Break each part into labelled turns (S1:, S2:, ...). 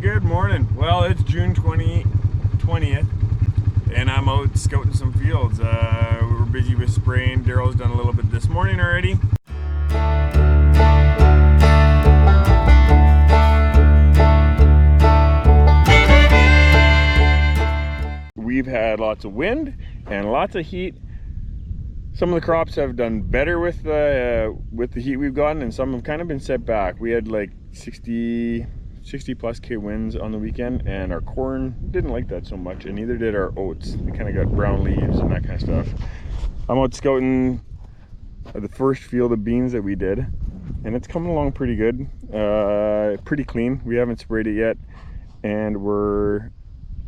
S1: Good morning. Well, it's June 20th, and I'm out scouting some fields. We're busy with spraying. Daryl's done a little bit this morning already. We've had lots of wind and lots of heat. Some of the crops have done better with the heat we've gotten, and some have kind of been set back. We had like 60 plus K winds on the weekend, and our corn didn't like that so much, and neither did our oats. They kind of got brown leaves and that kind of stuff. I'm out scouting the first field of beans that we did, and it's coming along pretty good, pretty clean. We haven't sprayed it yet, and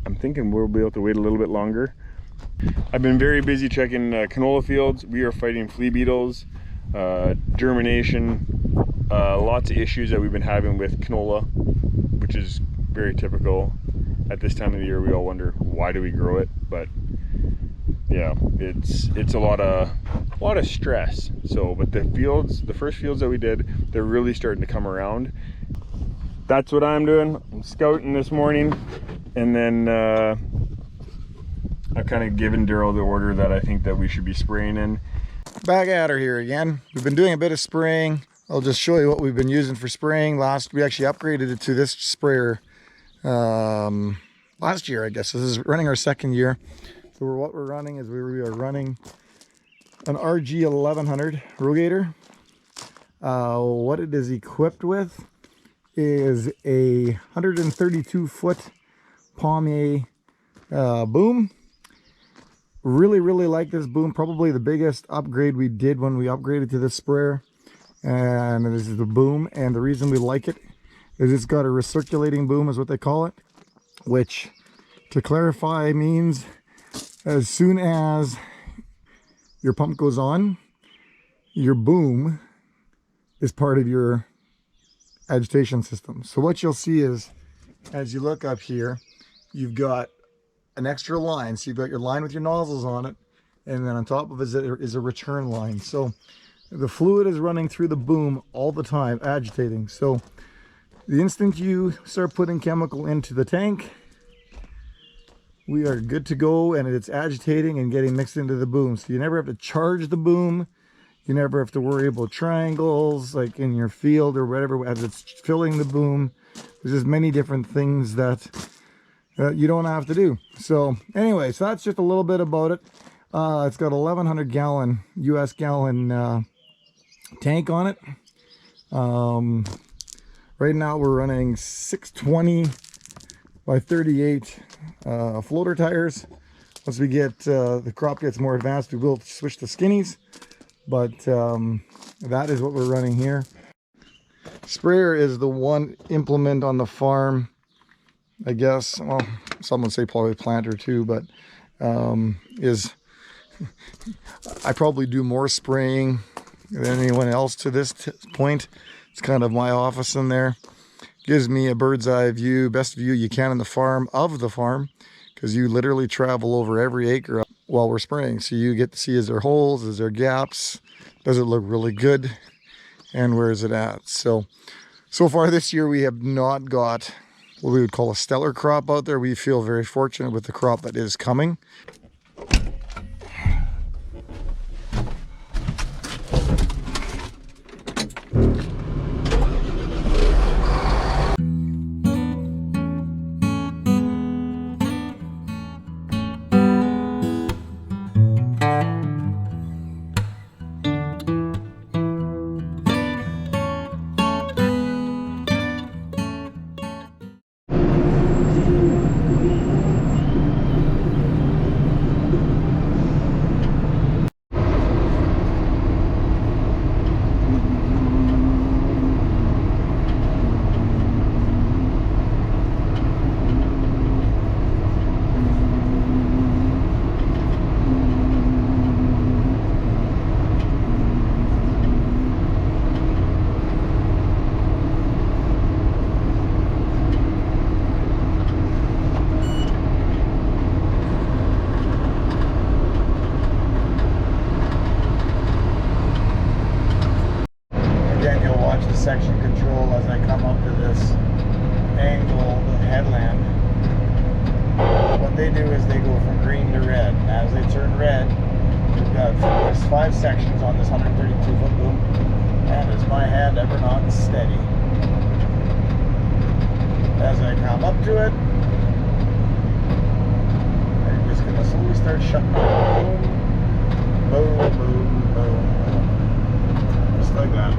S1: I'm thinking we'll be able to wait a little bit longer. I've been very busy checking canola fields. We are fighting flea beetles, germination, lots of issues that we've been having with canola, which is very typical at this time of the year. We all wonder, why do we grow it? But yeah, it's a lot of stress. So, but the first fields that we did, they're really starting to come around. That's what I'm doing. I'm scouting this morning, and then I've kind of given Daryl the order that I think that we should be spraying in.
S2: Back at her here again. We've been doing a bit of spraying. I'll just show you what we've been using for spraying. We actually upgraded it to this sprayer last year, I guess. This is running our second year. So what we're running is we are running an RG 1100 Rogator. What it is equipped with is a 132 foot Pommier boom. Really like this boom. Probably the biggest upgrade we did when we upgraded to this sprayer. And this is the boom, and the reason we like it is it's got a recirculating boom, is what they call it, which, to clarify, means as soon as your pump goes on, your boom is part of your agitation system. So what you'll see is, as you look up here, you've got an extra line. So you've got your line with your nozzles on it, and then on top of it is a return line. So the fluid is running through the boom all the time, agitating. So the instant you start putting chemical into the tank, we are good to go, and it's agitating and getting mixed into the boom. So you never have to charge the boom. You never have to worry about triangles like in your field or whatever as it's filling the boom. There's just many different things that you don't have to do. So anyway, so that's just a little bit about it. It's got 1,100 gallon US gallon tank on it. Right now we're running 620 by 38 floater tires. Once we get the crop gets more advanced, we will switch to skinnies, but that is what we're running here. Sprayer is the one implement on the farm, I guess. Well, some would say probably planter too, but I probably do more spraying than anyone else to this point. It's kind of my office in there. Gives me a bird's eye view, best view you can of the farm, because you literally travel over every acre while we're spraying. So you get to see, is there holes, is there gaps, does it look really good, and where is it at? So far this year we have not got what we would call a stellar crop out there. We feel very fortunate with the crop that is coming. section control as I come up to this angle. headland. What they do is they go from green to red. And as they turn red, we've got 5 sections on this 132-foot boom. And is my hand ever not steady? As I come up to it, I'm just going to slowly start shutting off. Boom, boom, boom, boom, boom. Just like that.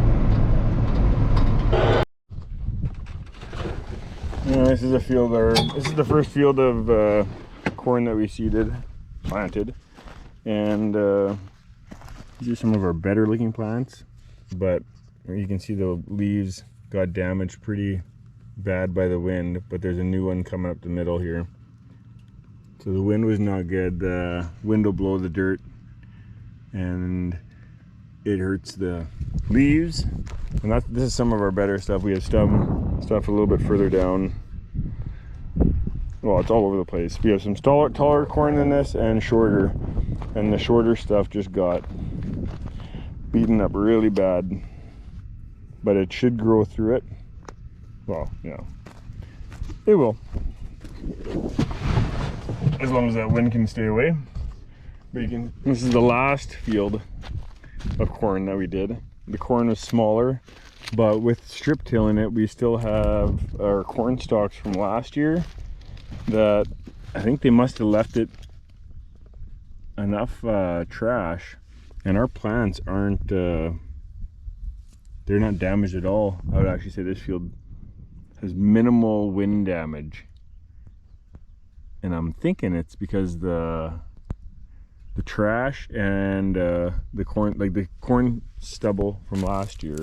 S1: Yeah, this is a field, this is the first field of corn that we planted. And these are some of our better looking plants. But you can see the leaves got damaged pretty bad by the wind, but there's a new one coming up the middle here. So the wind was not good. The wind will blow the dirt and it hurts the leaves. And this is some of our better stuff. We have stuff a little bit further down. Well, it's all over the place. We have some taller corn than this and shorter. And the shorter stuff just got beaten up really bad. But it should grow through it. Well, yeah, it will, as long as that wind can stay away. But this is the last field of corn that we did. The corn was smaller, but with strip till in it, we still have our corn stalks from last year that I think they must have left it enough trash, and our plants aren't, they're not damaged at all. I would actually say this field has minimal wind damage, and I'm thinking it's because the trash and the corn, like the corn stubble from last year,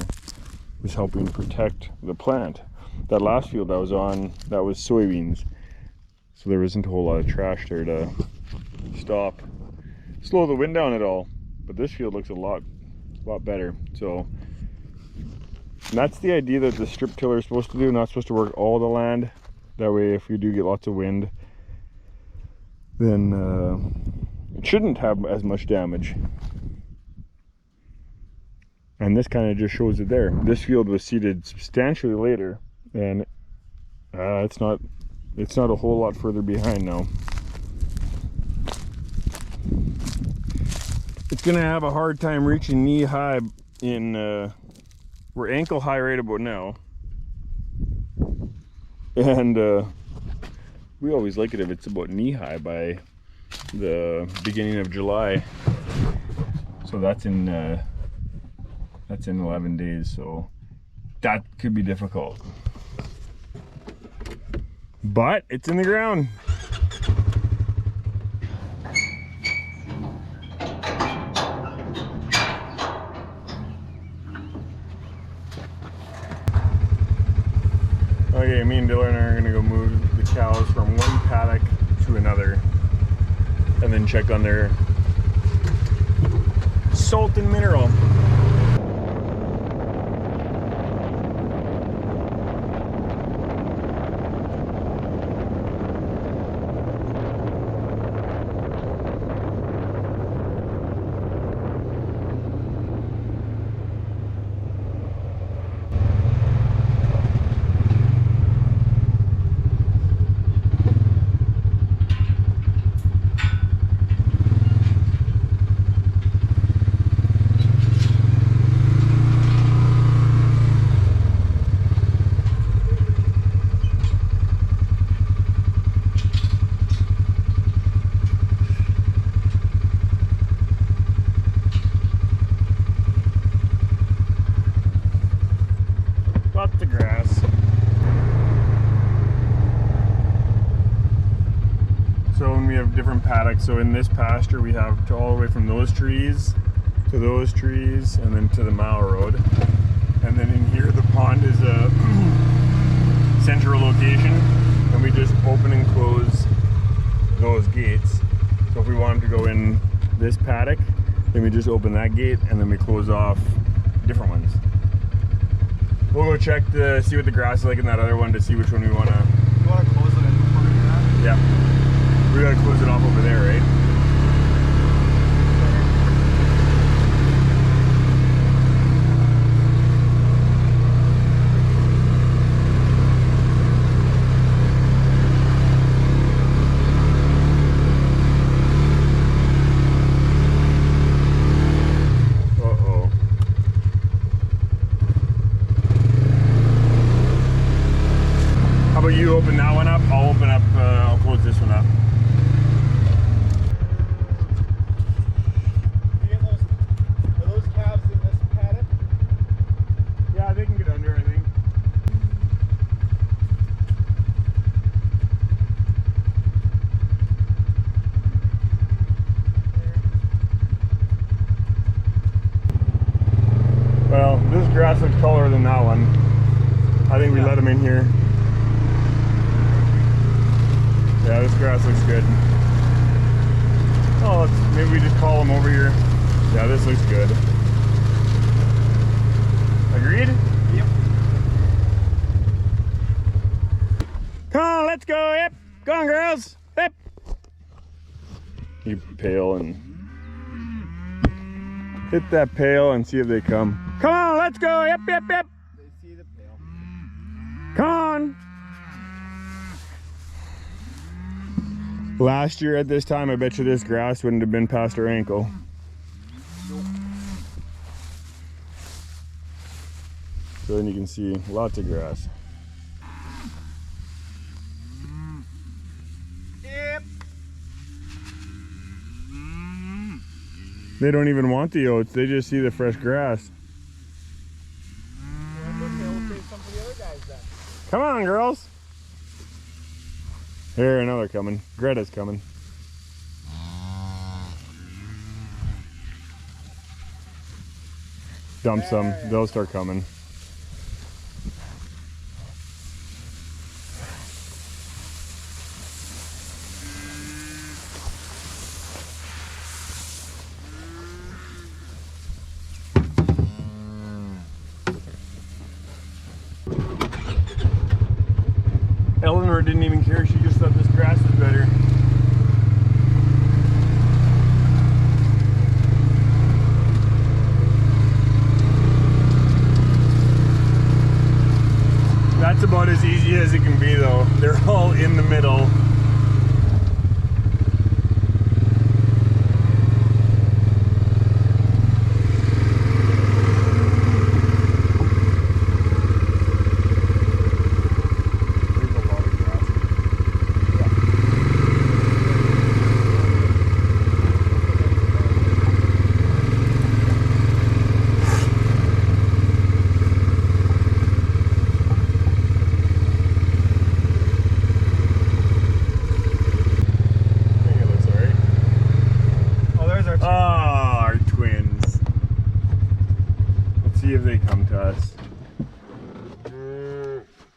S1: was helping protect the plant. That last field I was on, that was soybeans, so there wasn't a whole lot of trash there to slow the wind down at all. But this field looks a lot better. So that's the idea that the strip tiller is supposed to do. Not supposed to work all the land. That way, if you do get lots of wind, then it shouldn't have as much damage. And this kind of just shows it there. This field was seeded substantially later, and it's not a whole lot further behind now. It's gonna have a hard time reaching knee high in we're ankle high right about now, and we always like it if it's about knee high by the beginning of July. So that's in 11 days, so that could be difficult, but it's in the ground. Okay, me and Dylan are gonna go move the cows from one paddock to another and then check on their salt and mineral. Different paddocks. So in this pasture we have all the way from those trees to those trees and then to the Mile Road, and then in here the pond is a central location, and we just open and close those gates. So if we want them to go in this paddock, then we just open that gate and then we close off different ones. We'll go check to see what the grass is like in that other one to see which one we want to.
S2: You want to close it in before we do that?
S1: Yeah. We gotta close it off over there, right? grass looks taller than that one. I think we let him in here. Yeah, this grass looks good. Oh, maybe we just call him over here. Yeah, this looks good. Agreed?
S2: Yep.
S1: Come on, let's go. Yep. Go on, girls. Yep. You pail and hit that pail and see if they come. Come on, let's go. Yep, yep, yep.
S2: They see the pail.
S1: Come on. Last year at this time, I bet you this grass wouldn't have been past our ankle.
S2: Nope.
S1: So then you can see lots of grass.
S2: Yep.
S1: They don't even want the oats, they just see the fresh grass.
S2: We'll save some for the other guys then.
S1: Come on, girls. Here, another coming. Greta's coming. Dump some, they'll start coming. Eleanor didn't even care, she just thought this grass was better. That's about as easy as it can be though. They're all in the middle.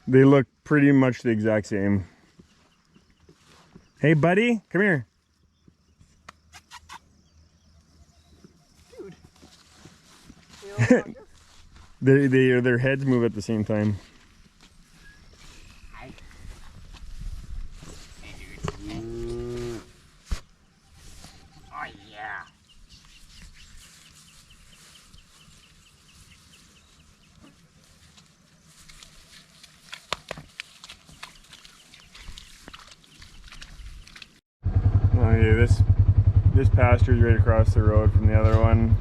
S1: They look pretty much the exact same. Hey buddy, come here. Dude. Their heads move at the same time.
S2: Oh yeah.
S1: Okay, this pasture is right across the road from the other one.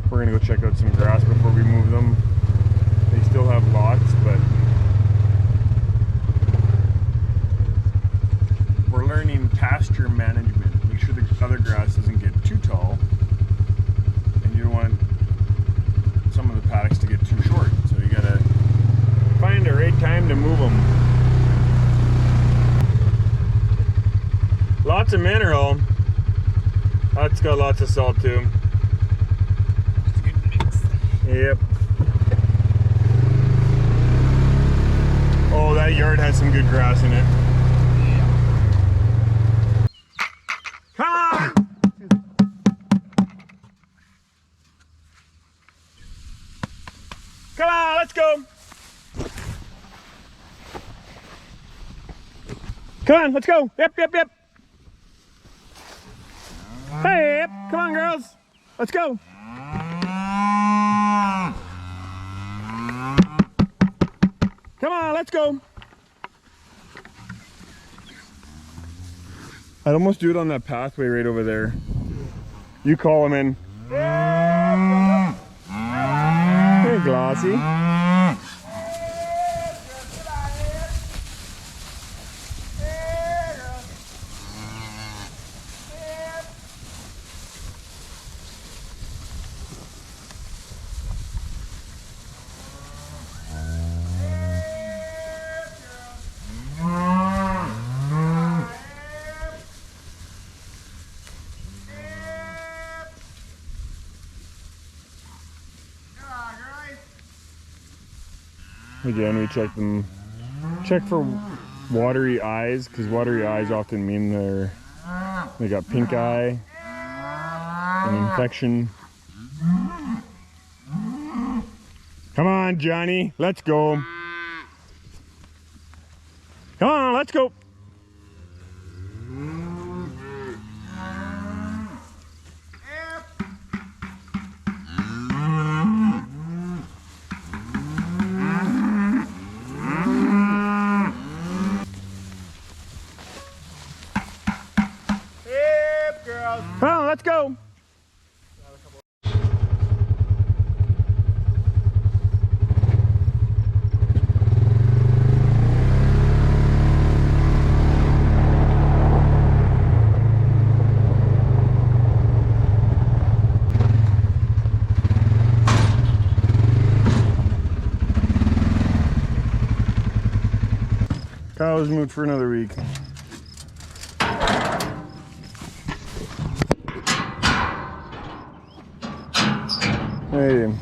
S1: We're gonna go check out some grass before we move them. They still have lots, but we're learning pasture management. Make sure the other grass doesn't get too tall, and you don't want some of the paddocks to get too short. So you gotta find the right time to move them. Lots of mineral. That's got lots of salt too.
S2: It's a good mix.
S1: Yep. Oh, that yard has some good grass in it.
S2: Yeah.
S1: Come on! Come on, let's go! Come on, let's go! Yep, yep, yep! Hey, yep, come on girls! Let's go! Come on, let's go! I'd almost do it on that pathway right over there. You call him in. Hey, Glossy. Again, we check them. Check for watery eyes, because watery eyes often mean they got pink eye, an infection. Come on, Johnny, let's go. Come on, let's go. Come on, let's go. Kyle's moved for another week. Hey.